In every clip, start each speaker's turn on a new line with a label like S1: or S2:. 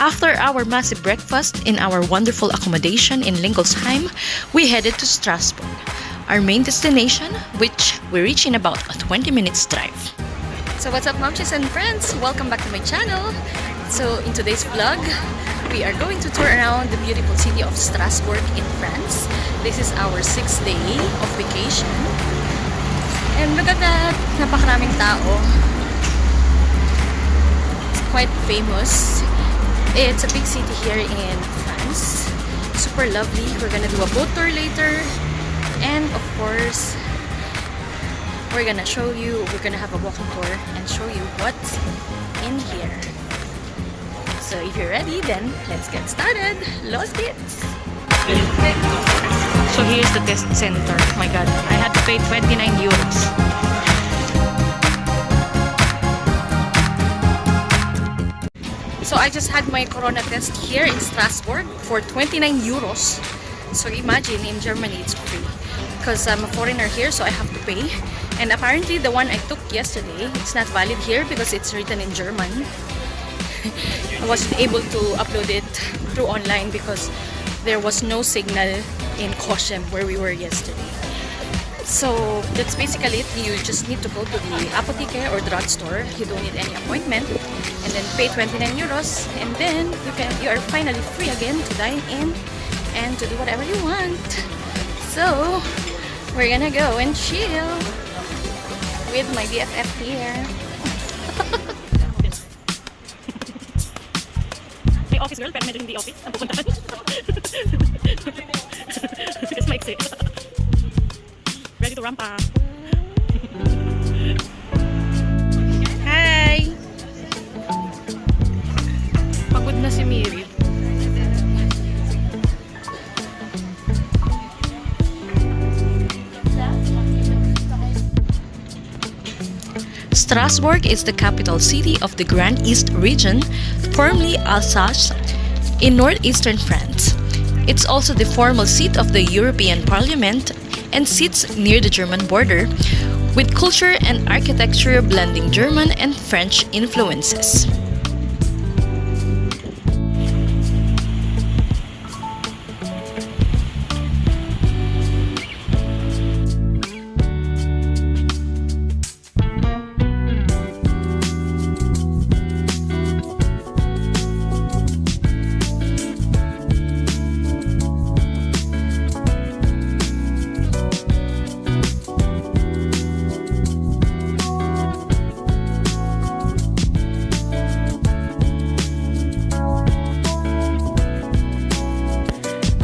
S1: After our massive breakfast in our wonderful accommodation in Lingolsheim, we headed to Strasbourg, our main destination, which we reach in about a 20 minutes drive. So what's up, momchies and friends? Welcome back to my channel. So in today's vlog, we are going to tour around the beautiful city of Strasbourg in France. This is our 6th day of vacation. And look at that! Napakaraming tao. It's quite famous. It's a big city here in France. Super lovely. We're gonna do a boat tour later. And of course, we're gonna have a walking tour and show you what's in here. So if you're ready, then let's get started. Los geht's! So here's the test center. Oh my god, I had to pay 29 euros. So I just had my corona test here in Strasbourg for 29 euros. So imagine, in Germany it's free. Because I'm a foreigner here, so I have to pay. And apparently the one I took yesterday, it's not valid here because it's written in German. I wasn't able to upload it through online because there was no signal in Koshem where we were yesterday. So that's basically it. You just need to go to the apotheke or drugstore. You don't need any appointment, and then pay 29 euros, and then you are finally free again to dine in and to do whatever you want. So we're gonna go and chill with my BFF here. May office girl pero medyo hindi office ang pupuntahan. Because my exit. Ready to ramp up. Hi! Pagod na si Miri. Strasbourg is the capital city of the Grand Est region, formerly Alsace, in northeastern France. It's also the formal seat of the European Parliament and sits near the German border, with culture and architecture blending German and French influences.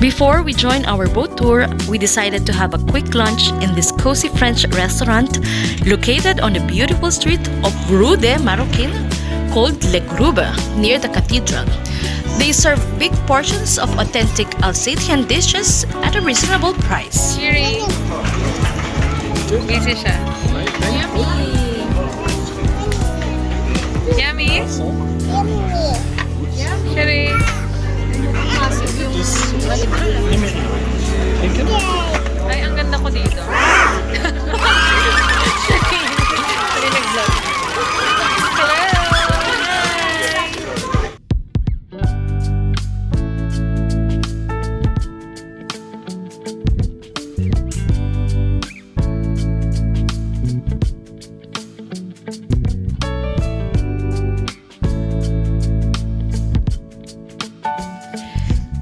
S1: Before we join our boat tour, we decided to have a quick lunch in this cozy French restaurant located on the beautiful street of Rue des Marocains called Le Grube, near the cathedral. They serve big portions of authentic Alsatian dishes at a reasonable price.
S2: Cheery! Busy siya. Yummy! Yummy! Cheery! Ay, ang ganda ko dito.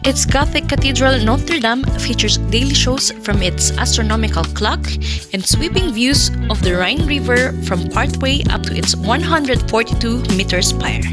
S1: Its Gothic Cathedral Notre Dame features daily shows from its astronomical clock and sweeping views of the Rhine River from partway up to its 142-meter spire.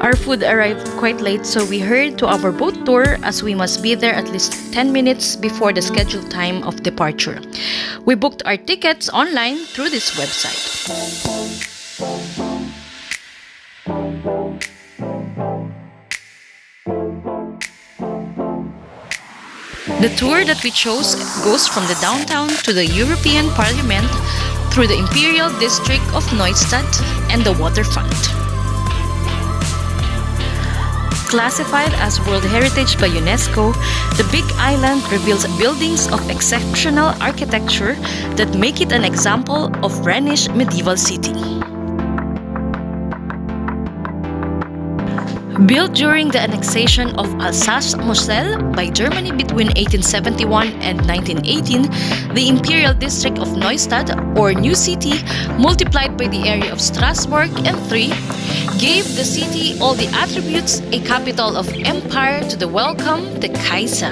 S1: Our food arrived quite late, so we hurried to our boat tour as we must be there at least 10 minutes before the scheduled time of departure. We booked our tickets online through this website. The tour that we chose goes from the downtown to the European Parliament through the Imperial District of Neustadt and the waterfront. Classified as World Heritage by UNESCO, the Big Island reveals buildings of exceptional architecture that make it an example of Rhenish medieval city. Built during the annexation of Alsace-Moselle by Germany between 1871 and 1918, the Imperial District of Neustadt, or New City, multiplied by the area of Strasbourg and 3, gave the city all the attributes a capital of empire to the welcome the Kaiser.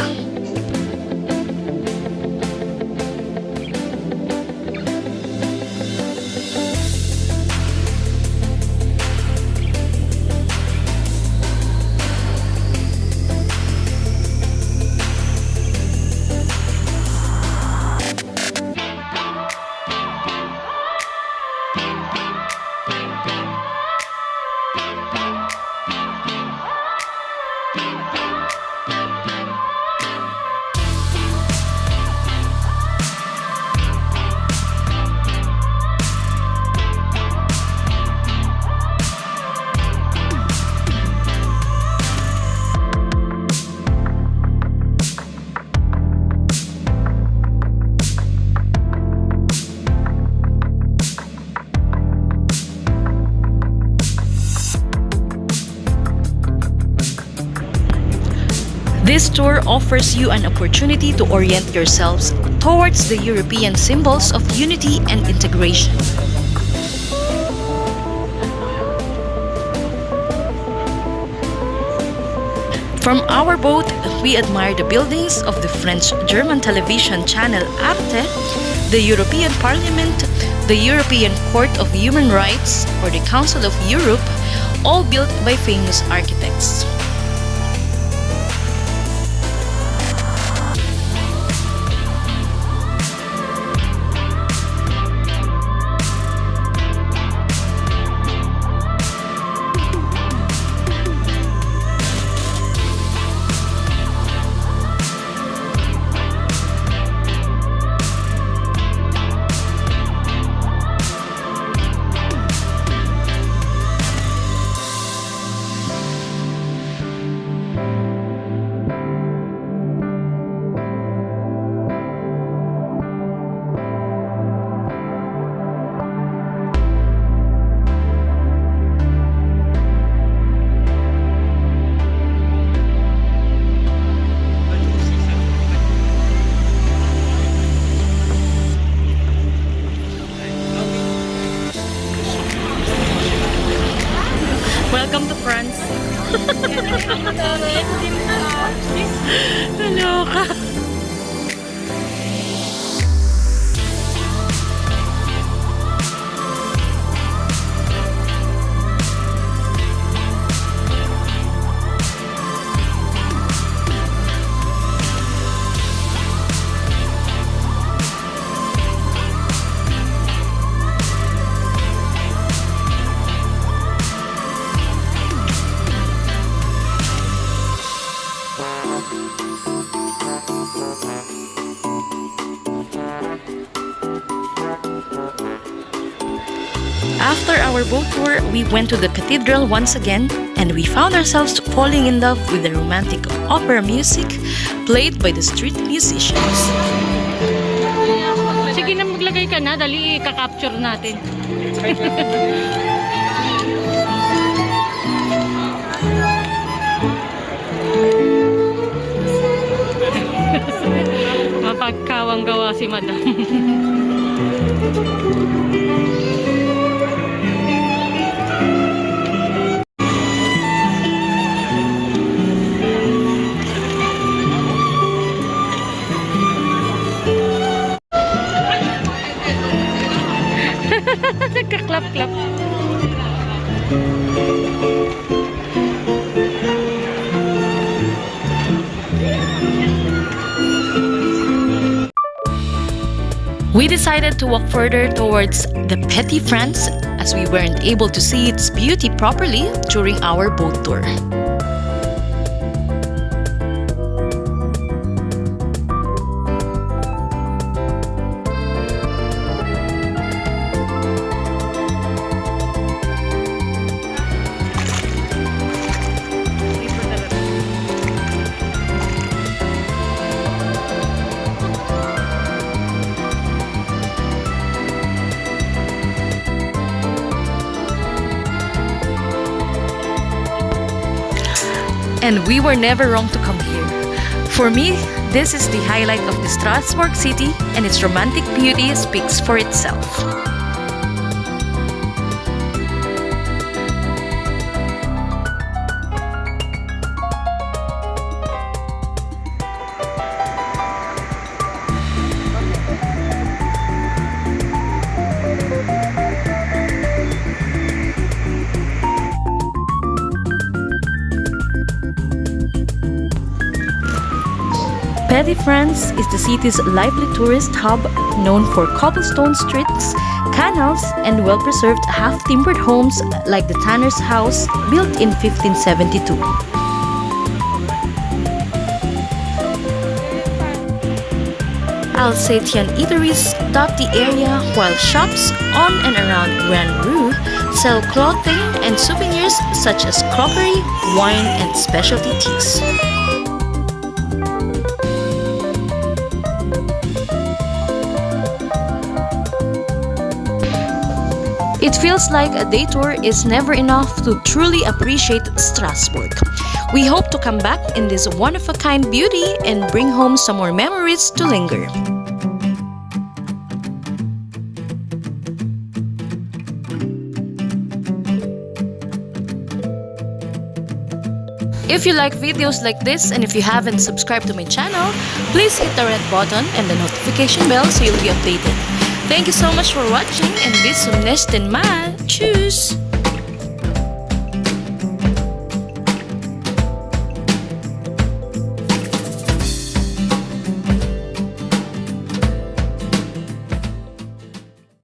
S1: This tour offers you an opportunity to orient yourselves towards the European symbols of unity and integration. From our boat, we admire the buildings of the French-German television channel Arte, the European Parliament, the European Court of Human Rights, or the Council of Europe, all built by famous architects. Welcome to France. Naloka. After our boat tour, we went to the cathedral once again, and we found ourselves falling in love with the romantic opera music played by the street musicians.
S2: Sige na, maglagay ka na. Dali, kakapture natin. Mapagkawang gawa si Madam. Nagka-clap-clap.
S1: We decided to walk further towards the Petit France as we weren't able to see its beauty properly during our boat tour. And we were never wrong to come here. For me, this is the highlight of the Strasbourg city, and its romantic beauty speaks for itself. Petit France is the city's lively tourist hub, known for cobblestone streets, canals, and well-preserved half-timbered homes like the Tanner's House, built in 1572. Alsatian eateries dot the area, while shops on and around Grand Rue sell clothing and souvenirs such as crockery, wine, and specialty teas. It feels like a day tour is never enough to truly appreciate Strasbourg. We hope to come back in this one-of-a-kind beauty and bring home some more memories to linger. If you like videos like this and if you haven't subscribed to my channel, please hit the red button and the notification bell so you'll be updated. Thank you so much for watching and bis zum nächsten Mal. Tschüss!